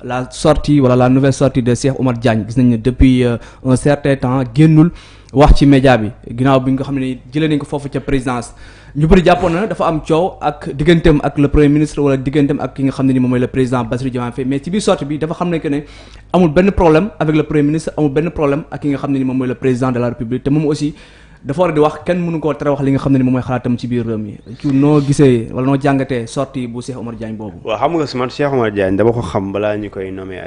la sortie wala la nouvelle sortie de Cheikh Oumar Diagne gis nañ ne depuis un certain temps génnul wax ci média bi ginnaaw bi nga xam ne jëlee nañ ko foofu ca présidence ñu bëri jàppoon na dafa am coow ak digganteem ak le premier ministre wala digganteem ak ki nga xam ne ni moom mooy le président Bassirou Diomaye Faye mais ci biir sortie bi dafa xam ne que ne amul benn problème avec le premier ministre amul benn problème ak ki nga xam ne ni moom mooy le président de la république te moom aussi dafa war di wax kenn mënu koo tere wax li nga xam ne ni moom mooy xalaatam ci biir réew mi ci noo gisee wala noo jàngatee sortie bu Cheikh Oumar Diagne boobu. waaw xam nga si man Cheikh Oumar Diagne dama ko xam balaa ñu koy nommé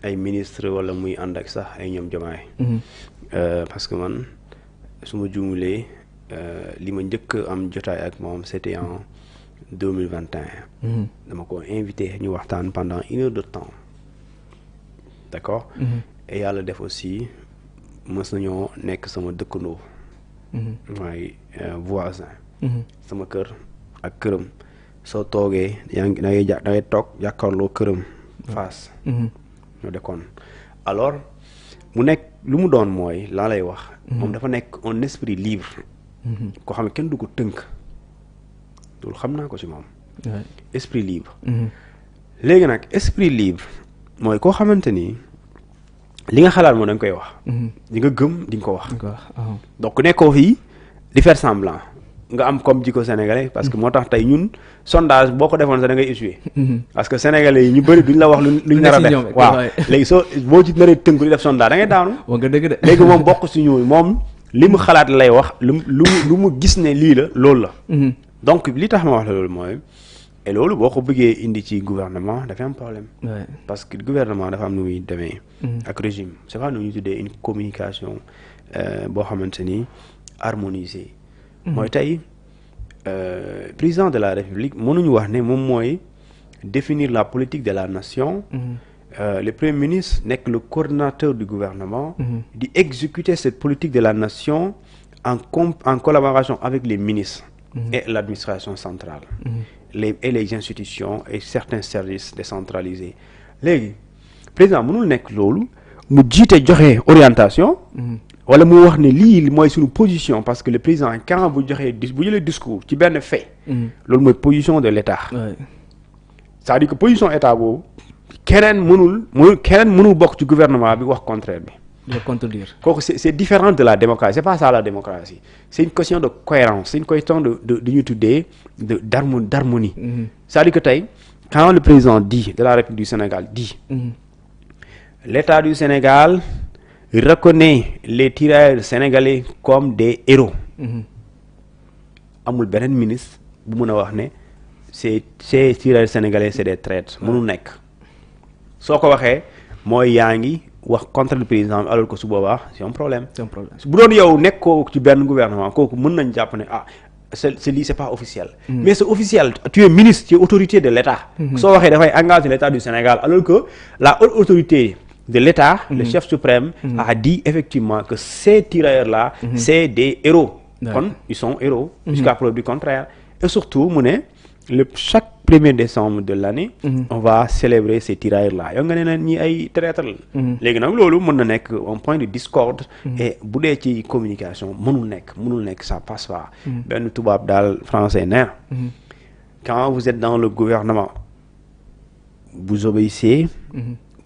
ay ministre wala muy ànd ak sax ay ñoom Diomaye. Parce que man su ma juumulee li ma njëkk am jotaay ak moom c'était en 2021. dama ko invité ñu waxtaan pendant 1 heure de temps d'accord. et yàlla def aussi mës nañoo nekk sama dëkkandoo. mooy voisin. sama kër ak këram soo toogee yaa ngi da ngay toog jàkkaarloo këram face. ñoo dekkoon alors mu nekk lu mu doon mooy laa lay wax. moom dafa nekk un esprit libre. koo xam ne kenn du ko tënk loolu xam naa ko ci moom. esprit libre. léegi nag esprit libre mooy koo xamante ni li nga xalaat moom da nga koy wax. di nga gëm di nga ko wax. donc nekkoo fii di faire semblant nga am comme jikko sénégalais parce que moo tax tey ñun sondage boo ko defoon sax da ngay échoué. parce que sénégalais yi ñu bëri duñ la wax luñ nar a def. waaw léegi soo boo ci naree tënku di def sondage da ngay daanu. wax nga dëgg de. léegi moom bokk si ñun moom li mu xalaat lay wax lu mu gis ne lii la loolu la. donc li tax ma wax la loolu mooy. et loolu boo ko bëggee indi ci gouvernement dafay am problème. parce que gouvernement dafa am nu muy demee. ak régime c'est pas nu ñuy tuddee une communication boo xamante ni harmonisée. mooy tey président de la république mënuñu wax ne moom mooy définir la politique de la nation. Le premier ministre nekk le coordinateur du gouvernement. di exécuter cette politique de la nation en collaboration avec les ministres. et l'administration centrale. et les institutions et certains services décentralisés léegi président mënul nekk loolu mu jiite joxe orientation. wala mu wax ne lii mooy suñu position parce que le président quand bu joxee bu jëlee discours ci benn fait. loolu mooy position de l'État. c'est-à-dire que position état boobu keneen mënul bokk ci gouvernement bi wax contraire bi. de contredire. kooku c'est différent de la démocratie c'est pas ça la démocratie c'est une question de cohérence c'est une question de ñu tuddee d'harmonie. c'est-à-dire que tey quand le président dit de la République du Sénégal dit. l'État du Sénégal reconnaît les tirailleurs sénégalais comme des héros. amul beneen ministre bu mën a wax ne ces tirailleurs sénégalais c'est des traîtres mënul nekk soo ko waxee mooy yaa ngi wax contre le président alors que su boobaa c'est un problème. bu doon yow nekkoo ci benn gouvernement kooku mën nañ jàpp ne c'est pas officiel. mais c'est officiel tu es ministre tu es autorité de l'État. soo waxee dafay engager l'État du Sénégal alors que la haute autorité de l'État, le chef suprême, a dit effectivement que ces tirailleurs-là, c'est des héros. Kon, ils sont héros, jusqu'à preuve du contraire. Et surtout, chaque 1er décembre de l'année, on va célébrer ces tirailleurs-là. Yo nga ne ñi ay traître la. Légui nak lolu mën na nek un point de discorde et bu dé ci communication mënul nek ça passe pas. Ben tubaab dal français né. Quand vous êtes dans le gouvernement, vous obéissez.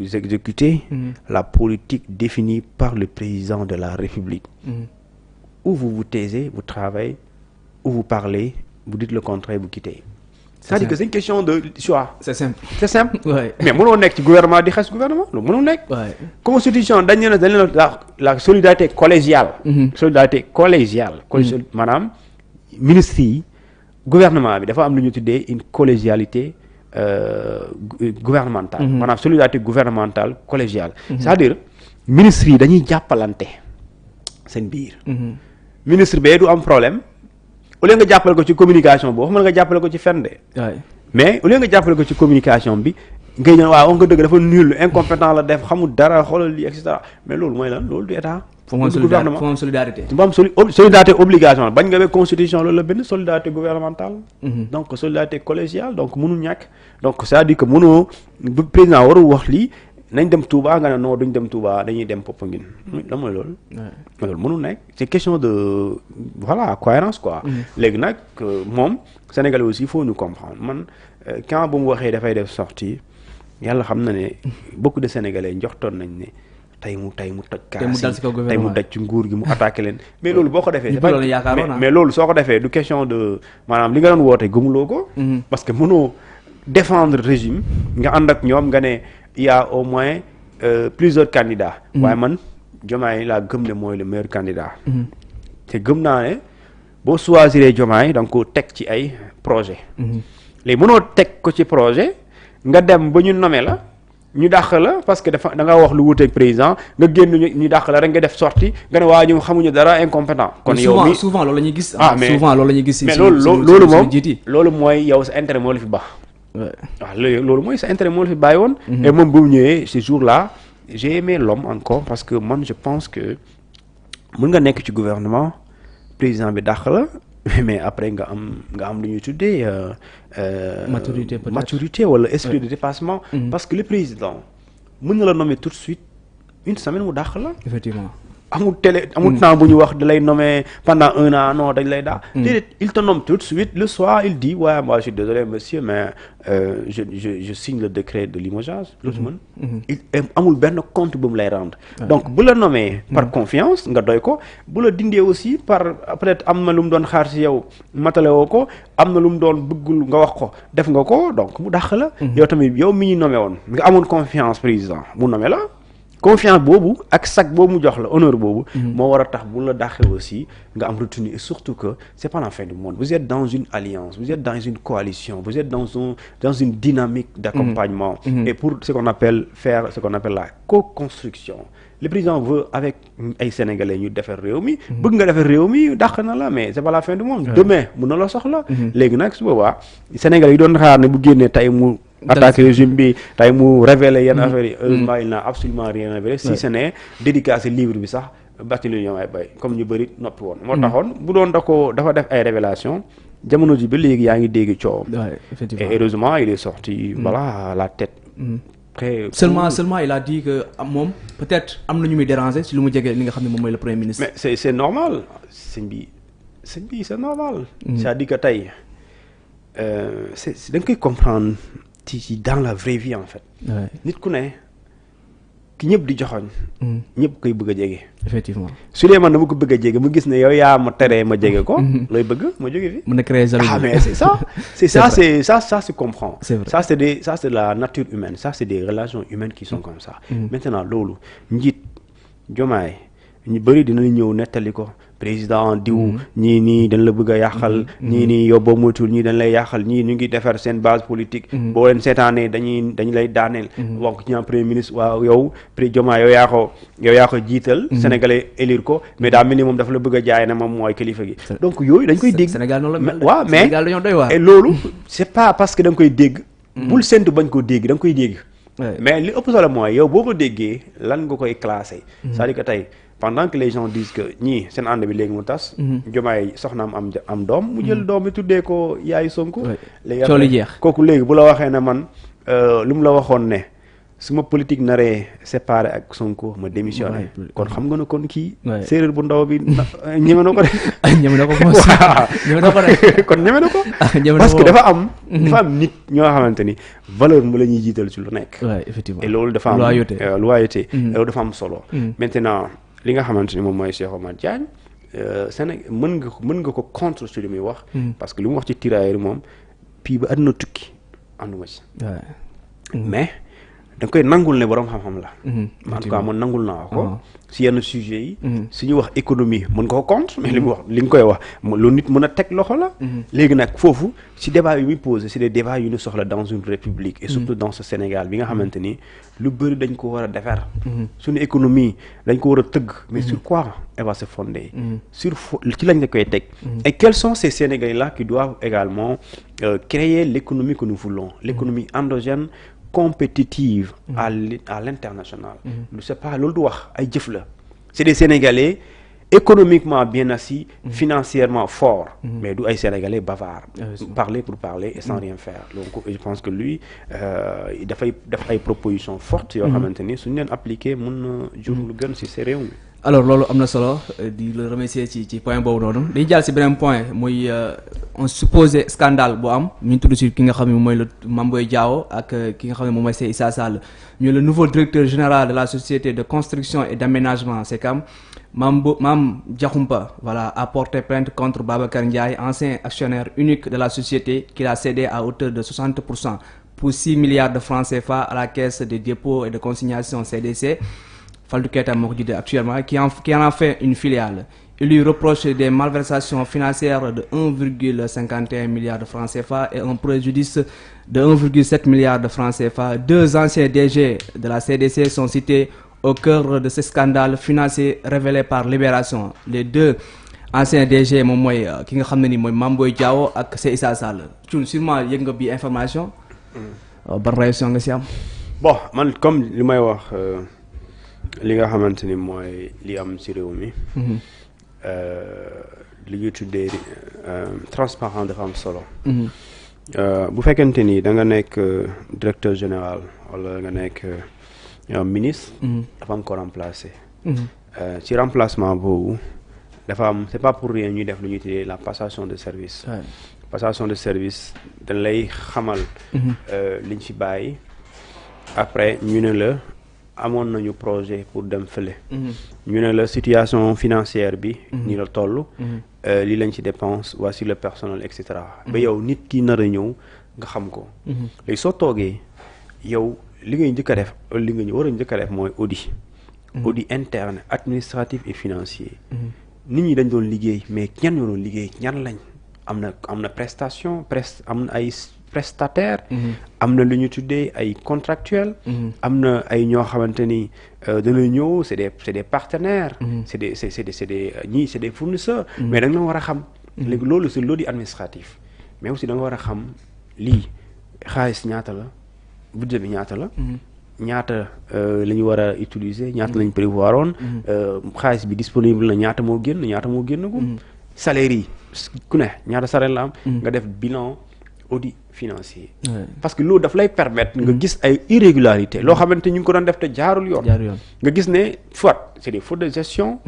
Vous exécutez la politique définie par le président de la République. Ou vous vous taisez, vous travaillez, ou vous parlez, vous dites le contraire, vous quittez. C'est-à-dire que c'est une question de choix. C'est simple. C'est simple. Ouais. Mais mënoo nekk ci gouvernement di xas gouvernement loolu mënoo nekk. Constitution dañ ne la solidarité collégiale. Solidarité collégiale. maanaam ministres yi gouvernement bi dafa am lu ñu tuddee une collégialité. Gouvernementale. maanaam solidarité gouvernementale collégiale. c'est-à-dire ministres yi dañuy jàppalante seen biir. ministre bee du am problème au lieu nga jàppale ko ci communication boobu waxuma nga jàppale ko ci fenn de. mais au lieu nga jàppale ko ci communication bi ngay ñëw waaw nga dëgg dafa nul incompétent la def xamul dara xoolal lii et cetera mais loolu mooy lan loolu du état. gouvernement foo solidarité. bu am solidarité obligation bañ nga be constitution loolu la benn solidarité gouvernementale. donc solidarité collégiale donc mënul ñàkk. donc c'est-à-dire que mënoo président warul wax lii nañ dem Touba nga ne non duñ dem Touba dañuy dem Popenguine. la mooy loolu. loolu mënul nekk c'est question de voilà cohérence quoi. léegi nag moom Sénégalais aussi il faut nous comprendre man quand bu mu waxee dafay def sortie yàlla xam na ne beaucoup de Sénégalais njoxtoon nañ ne tey mu toj kaas tey mu daj ci nguur gi mu attaqué leen mais loolu boo ko defee mais loolu soo ko defee du question de maanaam li nga doon woote gëmuloo ko parce que mënoo défendre régime nga ànd ak ñoom nga ne il y a au moins plusieurs candidats waaye man Diomaye laa gëm ne mooy le meilleur candidat te gëm naa ne boo choisiree Diomaye da nga ko teg ci ay projet léegi mënoo teg ko ci projet nga dem ba ñu nommé la ñu dàq la parce que da nga wax lu wuteeg président nga génn ñu dàq la rek nga def sortie nga ne waa ñu xamuñu dara incompétent kon yow mi souvent loolu la ñuy gis souvent loolu la ñuy gis mais loolu moom loolu mooy yow sa intérêt moo la fi baax waaw loolu mooy sa intérêt moo la fi bàyyi woon et moom bu mu ñëwee ce jour là j'ai aimé l'homme encore parce que man je pense que mën nga nekk ci gouvernement président bi dàq la mais après nga am lu ñuy tuddee maturité wala esprit de dépassement parce que le président mën na la nommer tout de suite une semaine mu dàq la effectivement amul temps bu ñu wax da lay nommer pendant 1 an non dañ lay dàq déedéet il te nomme tout de suite le soir il dit ouais moi je suis désolé monsieur mais je signe le décret de limogeage loolu mën il amul benn compte bu mu lay rendre donc bu la nommé par confiance nga doy ko bu la dindee aussi par peut-être am na lu mu doon xaar ci yow matale woo ko am na lu mu doon bëggul nga wax ko def nga ko donc mu dàq la yow tamit yow mi ñu nommé woon nga amoon confiance président mu nommé la confiance boobu ak sac boobu mu jox la honneur boobu moo war a tax bu la dàqee aussi nga am retenue et surtout que c'est pas la fin du monde vous êtes dans une alliance vous êtes dans une coalition vous êtes dans une dynamique d'accompagnement et pour ce qu'on appelle la co-construction le président veut avec ay sénégalais ñu defar réew mi bëgg nga defar réew mi dàq na la mais c'est pas la fin du monde demain mun na la soxla léegi nag su boobaa sénégalais yi doon xaar ne bu génnee tey mu attaque régime bi tey mu révélé yenn affaires yi heureusement il n'a absolument rien révélé si ce n'est dédicacé livre bi sax Bassirou Diomaye Faye comme ñu bëri noppi woon moo taxoon bu doon dafa def ay révélation jamono ji ba léegi yaa ngi dégg coow et heureusement il est sorti voilà la tête très seulement il a dit que moom peut-être am na ñu muy déranger si lu mu jege li nga xam ne moom mooy le premier ministre mais c'est normal sëñ bi c'est normal c'est-à-dire que tey c'est da nga koy comprendre ci dans la vraie vie en fait nit ku ne ki ñëpp di joxoñ ñëpp koy bëgg a jege effectivement su dee man dama ko bëgg a jege mu gis ne yow yaa ma teree ma jege ko looy bëgg ma jóge fi mën na créer jalousie mais ça se comprend ça c'est la nature humaine ça c'est des relations humaines qui sont comme ça maintenant loolu njiit Diomaye ñu bëri dinañ ñëw nettali ko président diw ñii nii dañ la bëgg a yàqal ñii nii yow boo moytuwul ñii dañ lay yàqal ñii ñu ngi defar seen base politique boo leen seetaanee dañu lay daaneel wax ñaa premier ministre waaw yow Diomaye yow yaa ko jiital sénégalais élire ko mais daa mel ni moom dafa la bëgg a jaay ne moom mooy kilifa gi donc yooyu dañ koy dégg Sénégal noonu la mel waaw mais Sénégal dañoo doy waar et loolu c'est pas parce que da nga koy dégg bul séntu bañ ko dégg da nga koy dégg mais li ëpp solo mooy yow boo ko déggee lan nga koy classé c'est-à-dire que tey pendant que les gens disent que ñii seen ànd bi léegi mu tas Diomaye soxnaam am doom mu jël doom bi tuddee ko yaayu Sonko léegi jeex kooku léegi bu la waxee ne man lu mu la waxoon ne su ma politique naree séparé ak Sonko ma démissionné kon xam nga ne kon kii séeréer bu ndaw bi ñeme na ko de ñeme na ko ñeme na ko de kon ñeme na ko parce que dafa am nit ñoo xamante ni valeur mu la ñuy jiital ci lu nekk effectivement et loolu dafa am loyauté loolu dafa am solo maintenant li nga xamante ni moom mooy Cheikh Oumar Diagne Sénégal mën nga ko contre ci li muy wax parce que li mu wax ci tirailleurs moom puis ba àdduna tukki ànduma ci mais da nga koy nangul ne borom xam-xam la en tout cas man nangul naa ko si yenn sujets yi su ñuy wax économie mën nga ko contre mais li mu wax li nga koy wax lu nit mën a teg loxo la léegi nag foofu si débat yi muy posé c'est des débats yu ñu soxla dans une république et surtout dans ce Sénégal bi nga xamante ni lu bëri dañ ko war a defar suñu économie dañ ko war a tëgg mais sur quoi elle va se fonder ci lañ la koy teg et quels sont ces Sénégalais là qui doivent également créer l'économie que nous voulons l'économie endogène compétitive à l'international c'est pas loolu du wax ay jëf la c'est des Sénégalais économiquement bien assis financièrement forts mais du ay Sénégalais bavards parler pour parler et sans rien faire donc je pense que lui dafay def ay propositions fortes yoo xamante ni suñu leen appliqué mën na jur lu gën ci ces réew mi alors loolu am na solo di le remercier ci point boobu noonu dañuy jàll si beneen point muy un supposé scandale bu am ñu tudd si ki nga xam ne mooy le Mame Boye Diao ak ki nga xam ne moom mooy Cheikh Issa Sall ñu le nouveau directeur général de la société de construction et d'aménagement SECAM Mame Diakhoumpa voilà a porté plainte contre Babacar Ndiaye, ancien actionnaire unique de la société qu'il a cédé à hauteur de 60% pour 6 milliards de francs CFA à la caisse de dépôt et de consignation CDC. Faldou Keita moo ko jiite actuellement qui en a fait une filiale. Il lui reproche des malversations financières de 1,51 milliard de francs CFA et un préjudice de 1,7 milliard de francs CFA. 2 anciens DG de la CDC sont cités au cœur de ce scandale financier révélé par Libération. Les 2 anciens DG moom mooy ki nga xam ne ni mooy Mame Boye Diao ak Cheikh Issa Sall. Thioune sûrement yëg nga bi information. Ban réaction nga si am. bon man comme li may wax. li nga xamante ni mooy li am ci réew mi li ñuy tuddee transparent dafa am solo bu fekkente ni da nga nekk directeur général wala nga nekk ministre dafa am ko remplacer ci remplacement boobu dafa am c'est pas pour rien ñuy def lu ñuy tuddee la passation de service passation de service dañ lay xamal liñ fi bàyyi après ñu ne la amoon nañu projet pour dem fële ñu ne la situation financière bi ni la toll li lañ ci dépense voici le personnel et cetera ba yow nit ki nar a ñëw nga xam ko léegi soo toogee yow li ngay njëkk a def li nga war a njëkk a def mooy audit audit interne administratif et financier nit ñi dañ doon liggéey mais ñan ñoo doon liggéey ñan lañ am na prestation am na ay prestataire am na lu ñu tuddee ay contractuel am na ay ñoo xamante ni dana ñëw c'est des partenaires c'est des fournisseurs mais da nga war a xam léegi loolu c'est l'audit administratif mais aussi da nga war a xam lii xaalis ñaata la budget bi ñaata la ñaata la ñu war a utiliser ñaata la ñu prévoir woon xaalis bi disponible na ñaata moo génnagum salaire yi ku ne ñaata salaire la am nga def bilan audit financier parce que loolu daf lay permettre nga gis ay irrégularités loo xamante ñu ngi ko doon def te jaarul yoon nga gis ne soit c'est des fautes de gestion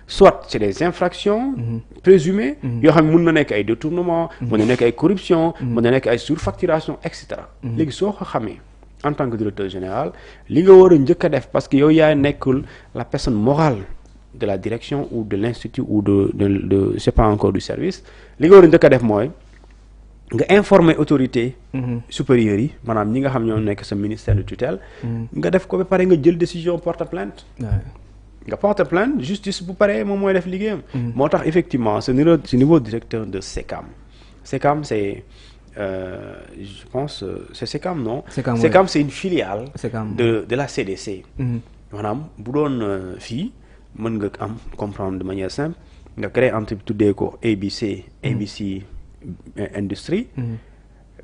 soit c'est des infractions présumées yoo xam ne mun na nekk ay détournement mun na nekk ay corruption mun na nekk ay surfacturation et cetera léegi soo ko xamee en tant que directeur général li nga war a njëkk a def parce que yow yaa nekkul la personne morale de la direction ou de l'institut ou de je sais pas encore du service li nga war a njëkk a def mooy nga informer autorité supérieures yi maanaam ñi nga xam ñoo nekk sa ministère de tutelle nga def ko ba pare nga jël décision porte plainte nga porte plainte justice bu paree moom mooy def liggéeyam moo tax effectivement ce niveau directeur de SECAM c'est je pense c'est SECAM non SECAM c'est une filiale de la CDC maanaam bu doon fii mën nga am comprendre de manière simple nga créer entreprise tuddee ko ABC industrie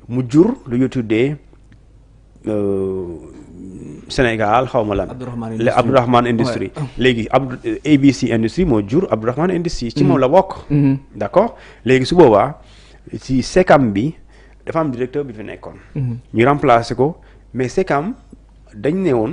mu jur lu ñu tuddee Sénégal xaw ma lan Abdourahmane industrie léegi ABC industrie moo jur Abdourahmane industrie ci moom la bokk d'accord léegi su boobaa ci SECAM bi dafa am directeur bi fi nekkoon ñu remplacer ko mais SECAM dañ ne woon